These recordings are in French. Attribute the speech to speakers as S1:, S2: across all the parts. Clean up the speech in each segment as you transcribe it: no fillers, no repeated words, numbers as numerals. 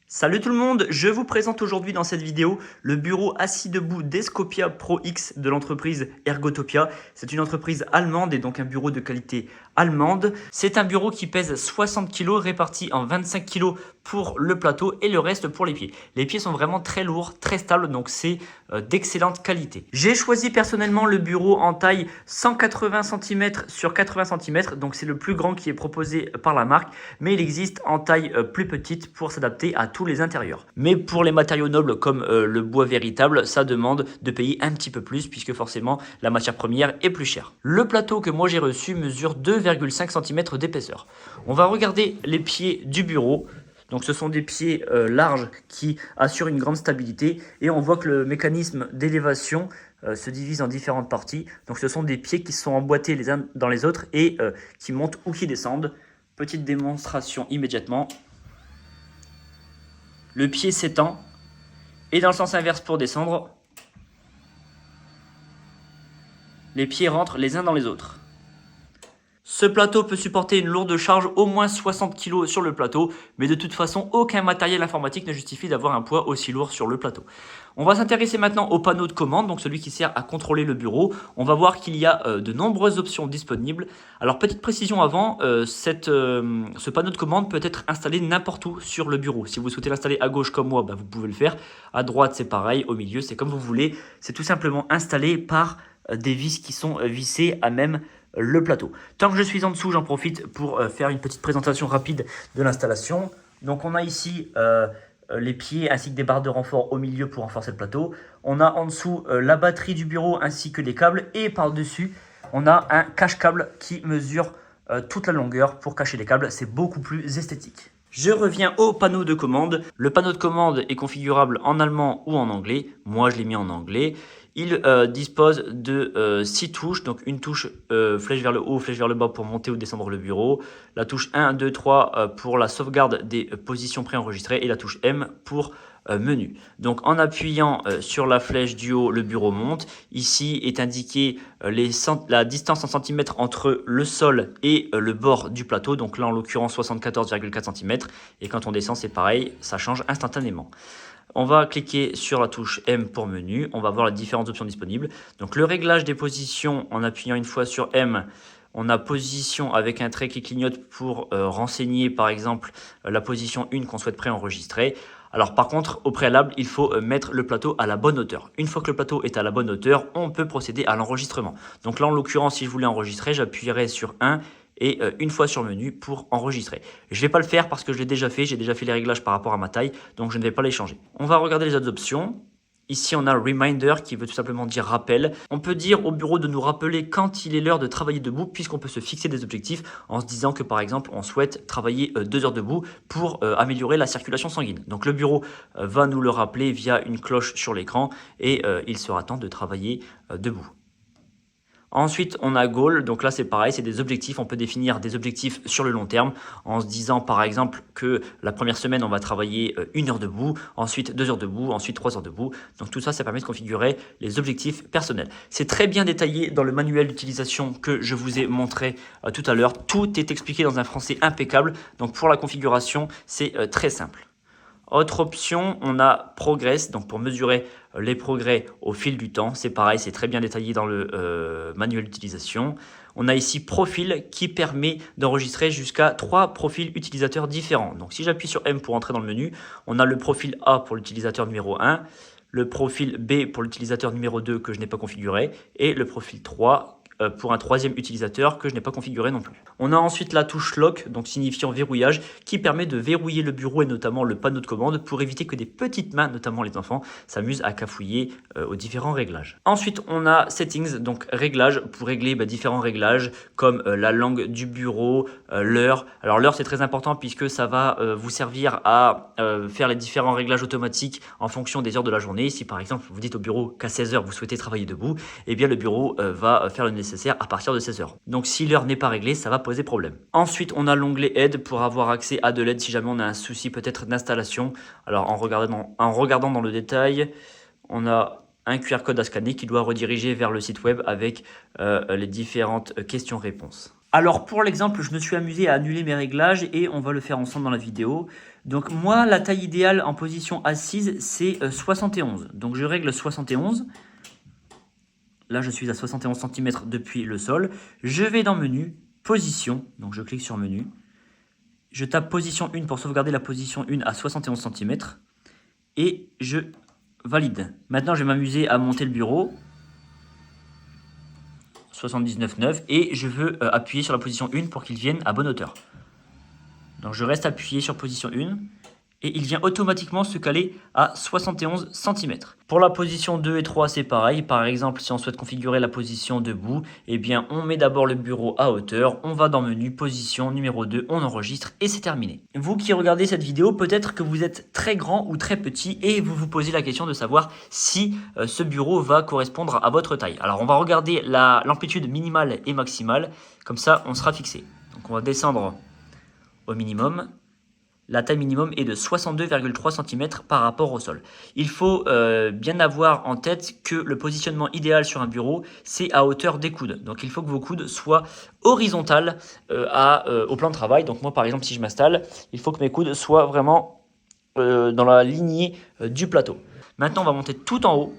S1: Salut tout le monde, je vous présente aujourd'hui dans cette vidéo le bureau assis debout d'Escopia Pro X de l'entreprise Ergotopia. C'est une entreprise allemande et donc un bureau de qualité allemande. C'est un bureau qui pèse 60 kg réparti en 25 kg pour le plateau et le reste pour les pieds. Les pieds sont vraiment très lourds, très stables, donc c'est d'excellente qualité. J'ai choisi personnellement le bureau en taille 180 cm sur 80 cm, donc c'est le plus grand qui est proposé par la marque, mais il existe en taille plus petite pour s'adapter à tous les intérieurs. Mais pour les matériaux nobles comme le bois véritable, ça demande de payer un petit peu plus puisque forcément la matière première est plus chère. Le plateau que moi j'ai reçu mesure 2,5 cm d'épaisseur. On va regarder les pieds du bureau. Donc ce sont des pieds larges qui assurent une grande stabilité et on voit que le mécanisme d'élévation se divise en différentes parties. Donc ce sont des pieds qui sont emboîtés les uns dans les autres et qui montent ou qui descendent. Petite démonstration immédiatement. Le pied s'étend et dans le sens inverse pour descendre, les pieds rentrent les uns dans les autres. Ce plateau peut supporter une lourde charge, au moins 60 kg sur le plateau, mais de toute façon, aucun matériel informatique ne justifie d'avoir un poids aussi lourd sur le plateau. On va s'intéresser maintenant au panneau de commande, donc celui qui sert à contrôler le bureau. On va voir qu'il y a de nombreuses options disponibles. Alors, petite précision avant, ce panneau de commande peut être installé n'importe où sur le bureau. Si vous souhaitez l'installer à gauche comme moi, vous pouvez le faire. À droite, c'est pareil. Au milieu, c'est comme vous voulez. C'est tout simplement installé par des vis qui sont vissées à même le plateau. Tant que je suis en dessous, j'en profite pour faire une petite présentation rapide de l'installation. Donc on a ici les pieds ainsi que des barres de renfort au milieu pour renforcer le plateau. On a en dessous la batterie du bureau ainsi que des câbles et par-dessus on a un cache-câble qui mesure toute la longueur pour cacher les câbles. C'est beaucoup plus esthétique. Je reviens au panneau de commande. Le panneau de commande est configurable en allemand ou en anglais. Moi, je l'ai mis en anglais. Il dispose de 6 touches, donc une touche flèche vers le haut, flèche vers le bas pour monter ou descendre le bureau, la touche 1, 2, 3 pour la sauvegarde des positions préenregistrées et la touche M pour menu. Donc en appuyant sur la flèche du haut, le bureau monte. Ici est indiqué la distance en centimètres entre le sol et le bord du plateau, donc là en l'occurrence 74,4 cm. Et quand on descend, c'est pareil, ça change instantanément. On va cliquer sur la touche M pour menu. On va voir les différentes options disponibles. Donc le réglage des positions en appuyant une fois sur M. On a position avec un trait qui clignote pour renseigner par exemple la position 1 qu'on souhaite préenregistrer. Alors par contre, au préalable, il faut mettre le plateau à la bonne hauteur. Une fois que le plateau est à la bonne hauteur, on peut procéder à l'enregistrement. Donc là, en l'occurrence, si je voulais enregistrer, j'appuierai sur 1 et une fois sur menu pour enregistrer. Je ne vais pas le faire parce que je l'ai déjà fait, j'ai déjà fait les réglages par rapport à ma taille, donc je ne vais pas les changer. On va regarder les autres options. Ici, on a Reminder qui veut tout simplement dire rappel. On peut dire au bureau de nous rappeler quand il est l'heure de travailler debout puisqu'on peut se fixer des objectifs en se disant que par exemple, on souhaite travailler 2 heures debout pour améliorer la circulation sanguine. Donc le bureau va nous le rappeler via une cloche sur l'écran et il sera temps de travailler debout. Ensuite, on a Goal, donc là c'est pareil, c'est des objectifs, on peut définir des objectifs sur le long terme en se disant par exemple que la première semaine on va travailler 1 heure debout, ensuite 2 heures debout, ensuite 3 heures debout. Donc tout ça, ça permet de configurer les objectifs personnels. C'est très bien détaillé dans le manuel d'utilisation que je vous ai montré tout à l'heure. Tout est expliqué dans un français impeccable, donc pour la configuration, c'est très simple. Autre option, on a Progress, donc pour mesurer les progrès au fil du temps. C'est pareil, c'est très bien détaillé dans le manuel d'utilisation. On a ici Profil qui permet d'enregistrer jusqu'à 3 profils utilisateurs différents. Donc si j'appuie sur M pour entrer dans le menu, on a le profil A pour l'utilisateur numéro 1, le profil B pour l'utilisateur numéro 2 que je n'ai pas configuré et le profil 3 pour un troisième utilisateur que je n'ai pas configuré non plus. On a ensuite la touche Lock, donc signifiant verrouillage, qui permet de verrouiller le bureau et notamment le panneau de commande pour éviter que des petites mains, notamment les enfants, s'amusent à cafouiller aux différents réglages. Ensuite, on a Settings, donc réglages, pour régler différents réglages comme la langue du bureau, l'heure. Alors l'heure, c'est très important puisque ça va vous servir à faire les différents réglages automatiques en fonction des heures de la journée. Si par exemple, vous dites au bureau qu'à 16 h vous souhaitez travailler debout, eh bien le bureau va faire le nécessaire à partir de 16 h. Donc si l'heure n'est pas réglée, ça va poser problème. Ensuite, on a l'onglet aide pour avoir accès à de l'aide si jamais on a un souci peut-être d'installation. Alors en regardant dans le détail, on a un QR code à scanner qui doit rediriger vers le site web avec les différentes questions-réponses. Alors pour l'exemple, je me suis amusé à annuler mes réglages et on va le faire ensemble dans la vidéo. Donc moi, la taille idéale en position assise, c'est 71. Donc je règle 71. Là, je suis à 71 cm depuis le sol. Je vais dans Menu, Position. Donc je clique sur Menu. Je tape Position 1 pour sauvegarder la position 1 à 71 cm. Et je valide. Maintenant, je vais m'amuser à monter le bureau. 79,9 et je veux appuyer sur la position 1 pour qu'il vienne à bonne hauteur. Donc je reste appuyé sur position 1 et il vient automatiquement se caler à 71 cm. Pour la position 2 et 3, c'est pareil. Par exemple, si on souhaite configurer la position debout, eh bien on met d'abord le bureau à hauteur, on va dans Menu, Position, numéro 2, on enregistre et c'est terminé. Vous qui regardez cette vidéo, peut-être que vous êtes très grand ou très petit et vous vous posez la question de savoir si ce bureau va correspondre à votre taille. Alors on va regarder l'amplitude minimale et maximale, comme ça on sera fixé. Donc on va descendre au minimum. La taille minimum est de 62,3 cm par rapport au sol. Il faut bien avoir en tête que le positionnement idéal sur un bureau, c'est à hauteur des coudes. Donc il faut que vos coudes soient horizontales au plan de travail. Donc moi par exemple, si je m'installe, il faut que mes coudes soient vraiment dans la lignée du plateau. Maintenant, on va monter tout en haut.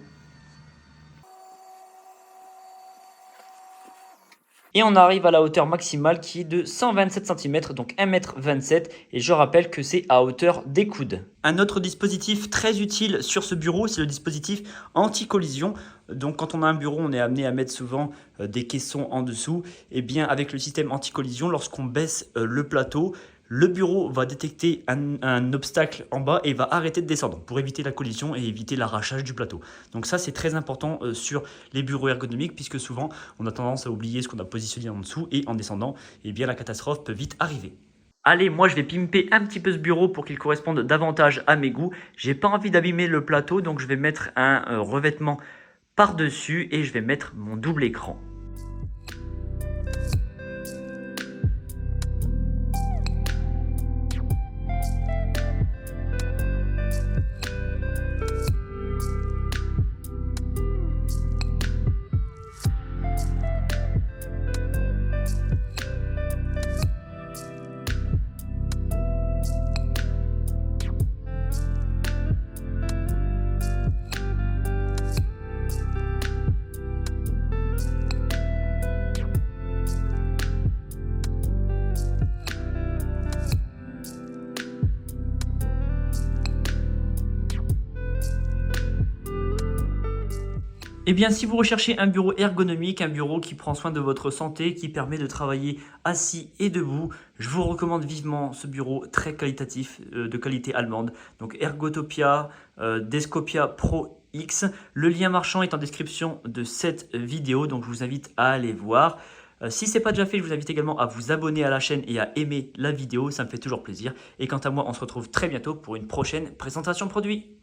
S1: Et on arrive à la hauteur maximale qui est de 127 cm, donc 1,27 m. Et je rappelle que c'est à hauteur des coudes. Un autre dispositif très utile sur ce bureau, c'est le dispositif anti-collision. Donc quand on a un bureau, on est amené à mettre souvent des caissons en dessous. Et bien avec le système anti-collision, lorsqu'on baisse le plateau, le bureau va détecter un obstacle en bas et va arrêter de descendre pour éviter la collision et éviter l'arrachage du plateau. Donc ça, c'est très important sur les bureaux ergonomiques puisque souvent, on a tendance à oublier ce qu'on a positionné en dessous et en descendant, eh bien, la catastrophe peut vite arriver. Allez, moi je vais pimper un petit peu ce bureau pour qu'il corresponde davantage à mes goûts. J'ai pas envie d'abîmer le plateau, donc je vais mettre un revêtement par-dessus et je vais mettre mon double écran. Eh bien, si vous recherchez un bureau ergonomique, un bureau qui prend soin de votre santé, qui permet de travailler assis et debout, je vous recommande vivement ce bureau très qualitatif, de qualité allemande. Donc Ergotopia Descopia Pro X. Le lien marchand est en description de cette vidéo, donc je vous invite à aller voir. Si ce n'est pas déjà fait, je vous invite également à vous abonner à la chaîne et à aimer la vidéo, ça me fait toujours plaisir. Et quant à moi, on se retrouve très bientôt pour une prochaine présentation produit.